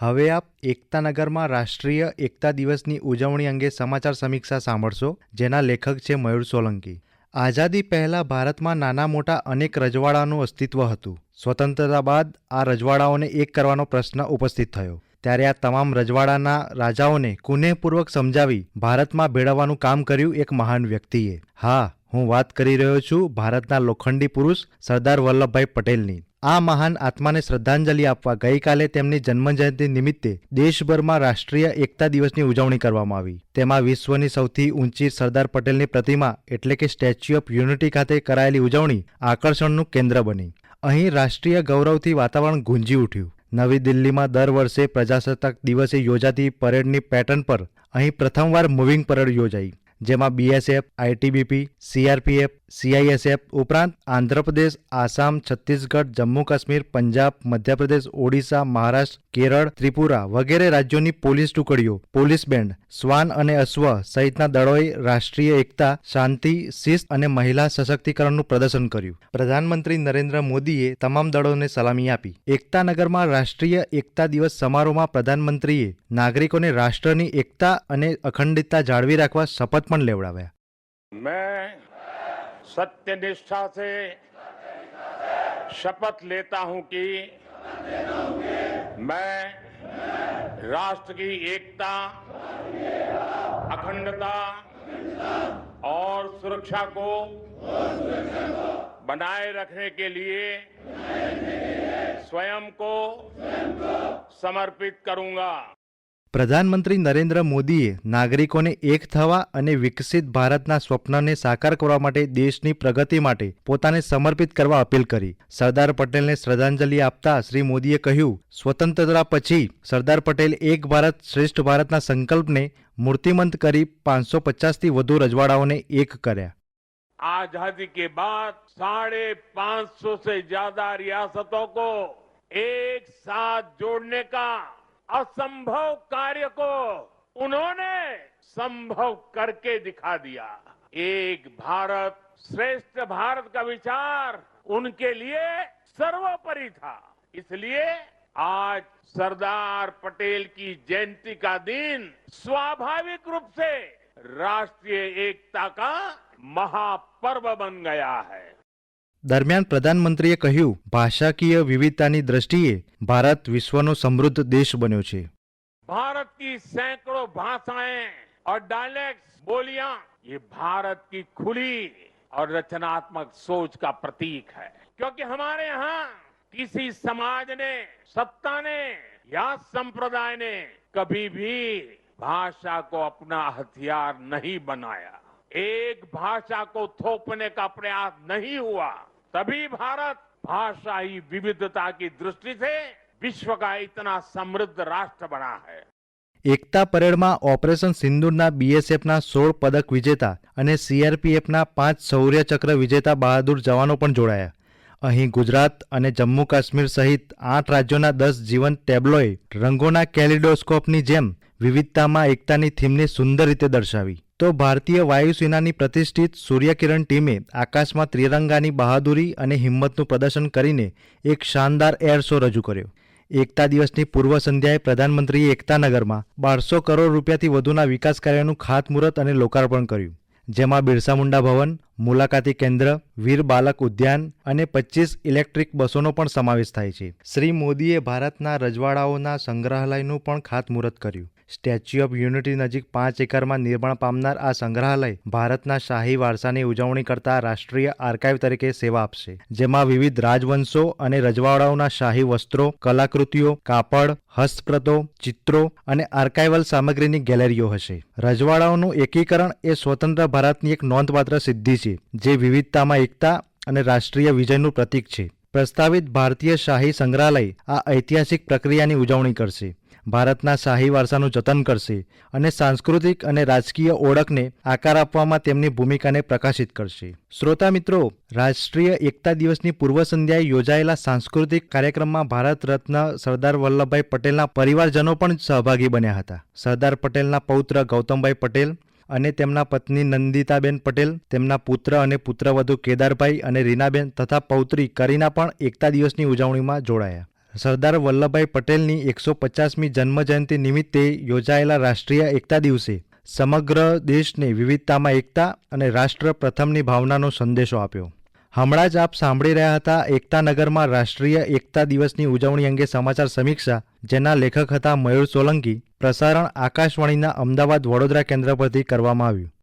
હવે આપ એકતાનગરમાં રાષ્ટ્રીય એકતા દિવસની ઉજવણી અંગે સમાચાર સમીક્ષા સાંભળશો, જેના લેખક છે મયુર સોલંકી. આઝાદી પહેલાં ભારતમાં નાના મોટા અનેક રજવાડાનું અસ્તિત્વ હતું. સ્વતંત્રતા બાદ આ રજવાડાઓને એક કરવાનો પ્રશ્ન ઉપસ્થિત થયો. ત્યારે આ તમામ રજવાડાના રાજાઓને કુનેહપૂર્વક સમજાવી ભારતમાં ભેળવવાનું કામ કર્યું એક મહાન વ્યક્તિએ. હા, હું વાત કરી રહ્યો છું ભારતના લોખંડી પુરુષ સરદાર વલ્લભભાઈ પટેલની. આ મહાન આત્માને શ્રદ્ધાંજલિ આપવા ગઈકાલે તેમની જન્મજયંતિ નિમિત્તે દેશભરમાં રાષ્ટ્રીય એકતા દિવસની ઉજવણી કરવામાં આવી. તેમાં વિશ્વની સૌથી ઊંચી સરદાર પટેલની પ્રતિમા એટલે કે સ્ટેચ્યુ ઓફ યુનિટી ખાતે કરાયેલી ઉજવણી આકર્ષણનું કેન્દ્ર બની. અહીં રાષ્ટ્રીય ગૌરવથી વાતાવરણ ગુંજી ઉઠ્યું. નવી દિલ્હીમાં દર વર્ષે પ્રજાસત્તાક દિવસે યોજાતી પરેડની પેટર્ન પર અહીં પ્રથમવાર મૂવિંગ પરેડ યોજાઈ, જેમાં બીએસએફ, આઈટીબીપી, સીઆરપીએફ, સીઆઈએસએફ ઉપરાંત આંધ્રપ્રદેશ, આસામ, છત્તીસગઢ, જમ્મુ કાશ્મીર, પંજાબ, મધ્યપ્રદેશ, ઓડિશા, મહારાષ્ટ્ર, કેરળ, ત્રિપુરા વગેરે રાજ્યોની પોલીસ ટુકડીઓ, પોલીસ બેન્ડ, શ્વાન અને અશ્વ સહિતના દળોએ રાષ્ટ્રીય એકતા, શાંતિ, શિસ્ત અને મહિલા સશક્તિકરણનું પ્રદર્શન કર્યું. પ્રધાનમંત્રી નરેન્દ્ર મોદીએ તમામ દળોને સલામી આપી. એકતાનગરમાં રાષ્ટ્રીય એકતા દિવસ સમારોહમાં પ્રધાનમંત્રીએ નાગરિકોને રાષ્ટ્રની એકતા અને અખંડિતતા જાળવી રાખવા શપથ પણ લેવડાવ્યા. मैं सत्यनिष्ठा से शपथ लेता हूं कि मैं राष्ट्र की एकता, अखंडता और सुरक्षा को बनाए रखने के लिए स्वयं को समर्पित करूंगा. પ્રધાનમંત્રી નરેન્દ્ર મોદીએ નાગરિકોને એક થવા અને વિકસિત ભારતના સ્વપ્નને સાકાર કરવા માટે દેશની પ્રગતિ માટે પોતાને સમર્પિત કરવા અપીલ કરી. સરદાર પટેલને શ્રદ્ધાંજલિ આપતા શ્રી મોદીએ કહ્યું, સ્વતંત્રતા પછી સરદાર પટેલ એક ભારત શ્રેષ્ઠ ભારતના સંકલ્પને મૂર્તિમંત કરી 550થી વધુ રજવાડાઓને એક કર્યા. आजादी के बाद 550 से ज्यादा रियासतों को एक साथ जोड़ने का असंभव कार्य को उन्होंने संभव करके दिखा दिया. एक भारत श्रेष्ठ भारत का विचार उनके लिए सर्वोपरि था. इसलिए आज सरदार पटेल की जयंती का दिन स्वाभाविक रूप से राष्ट्रीय एकता का महापर्व बन गया है. દરમિયાન પ્રધાનમંત્રીએ કહ્યું, ભાષાકીય વિવિધતાની દ્રષ્ટિએ ભારત વિશ્વનો સમૃદ્ધ દેશ બન્યો છે. भारत की सैकड़ों भाषाएं और डायलेक्ट्स, बोलियां, ये भारत की खुली और रचनात्मक सोच का प्रतीक है. क्योंकि हमारे यहाँ किसी समाज ने, सत्ता ने या संप्रदाय ने कभी भी भाषा को अपना हथियार नहीं बनाया. एक भाषा को थोपने का प्रयास नहीं हुआ. तभी भारत भाषाई विविधता की दृष्टि से विश्व का इतना समृद्ध राष्ट्र बना है. એકતા પરેડમાં ઓપરેશન સિંદૂરના બીએસએફના 16 પદક વિજેતા અને સીઆરપીએફના 5 શૌર્ય ચક્ર વિજેતા બહાદુર જવાનો પણ જોડાયા. અહીં ગુજરાત અને જમ્મુ કાશ્મીર સહિત 8 રાજ્યોના 10 જીવંત ટેબ્લોએ રંગોના કેલિડોસ્કોપની જેમ વિવિધતામાં એકતાની થીમને સુંદર રીતે દર્શાવી. તો ભારતીય વાયુસેનાની પ્રતિષ્ઠિત સૂર્યકિરણ ટીમે આકાશમાં ત્રિરંગાની બહાદુરી અને હિંમતનું પ્રદર્શન કરીને એક શાનદાર એર શો રજૂ કર્યો. એકતા દિવસની પૂર્વ સંધ્યાએ પ્રધાનમંત્રીએ એકતાનગરમાં 1200 કરોડ રૂપિયાથી વધુના વિકાસ કાર્યોનું ખાતમુહૂર્ત અને લોકાર્પણ કર્યું, જેમાં બિરસા મુંડા ભવન, મુલાકાતી કેન્દ્ર, વીર બાલક ઉદ્યાન અને 25 ઇલેક્ટ્રિક બસોનો પણ સમાવેશ થાય છે. શ્રી મોદીએ ભારતના રજવાડાઓના સંગ્રહાલયનું પણ ખાતમુહૂર્ત કર્યું. સ્ટેચ્યુ ઓફ યુનિટી નજીક 5 એકરમાં નિર્માણ પામનાર આ સંગ્રહાલય ભારતના શાહી વારસાની ઉજવણી કરતા રાષ્ટ્રીય આર્કાઇવ તરીકે સેવા આપશે, જેમાં વિવિધ રાજવંશો અને રજવાડાઓના શાહી વસ્ત્રો, કલાકૃતિઓ, કાપડ, હસ્તપ્રતો, ચિત્રો અને આર્કાઇવલ સામગ્રીની ગેલેરીઓ હશે. રજવાડાઓનું એકીકરણ એ સ્વતંત્ર ભારતની એક નોંધપાત્ર સિદ્ધિ છે, જે વિવિધતામાં એકતા અને રાષ્ટ્રીય વિજયનું પ્રતીક છે. પ્રસ્તાવિત ભારતીય શાહી સંગ્રહાલય આ ઐતિહાસિક પ્રક્રિયાની ઉજવણી કરશે, ભારતના શાહી વારસાનું જતન કરશે અને સાંસ્કૃતિક અને રાજકીય ઓળખને આકાર આપવામાં તેમની ભૂમિકાને પ્રકાશિત કરશે. શ્રોતા મિત્રો, રાષ્ટ્રીય એકતા દિવસની પૂર્વ સંધ્યાએ યોજાયેલા સાંસ્કૃતિક કાર્યક્રમમાં ભારત રત્ન સરદાર વલ્લભભાઈ પટેલના પરિવારજનો પણ સહભાગી બન્યા હતા. સરદાર પટેલના પૌત્ર ગૌતમભાઈ પટેલ અને તેમના પત્ની નંદિતાબેન પટેલ, તેમના પુત્ર અને પુત્રવધુ કેદારભાઈ અને રીનાબેન તથા પૌત્રી કરીના પણ એકતા દિવસની ઉજવણીમાં જોડાયા. સરદાર વલ્લભભાઈ પટેલની 150મી જન્મજયંતિ નિમિત્તે યોજાયેલા રાષ્ટ્રીય એકતા દિવસે સમગ્ર દેશને વિવિધતામાં એકતા અને રાષ્ટ્ર પ્રથમની ભાવનાનો સંદેશો આપ્યો. હમણાં જ આપ સાંભળી રહ્યા હતા એકતાનગરમાં રાષ્ટ્રીય એકતા દિવસની ઉજવણી અંગે સમાચાર સમીક્ષા, જેના લેખક હતા મયુર સોલંકી. પ્રસારણ આકાશવાણીના અમદાવાદ વડોદરા કેન્દ્ર પરથી કરવામાં આવ્યું.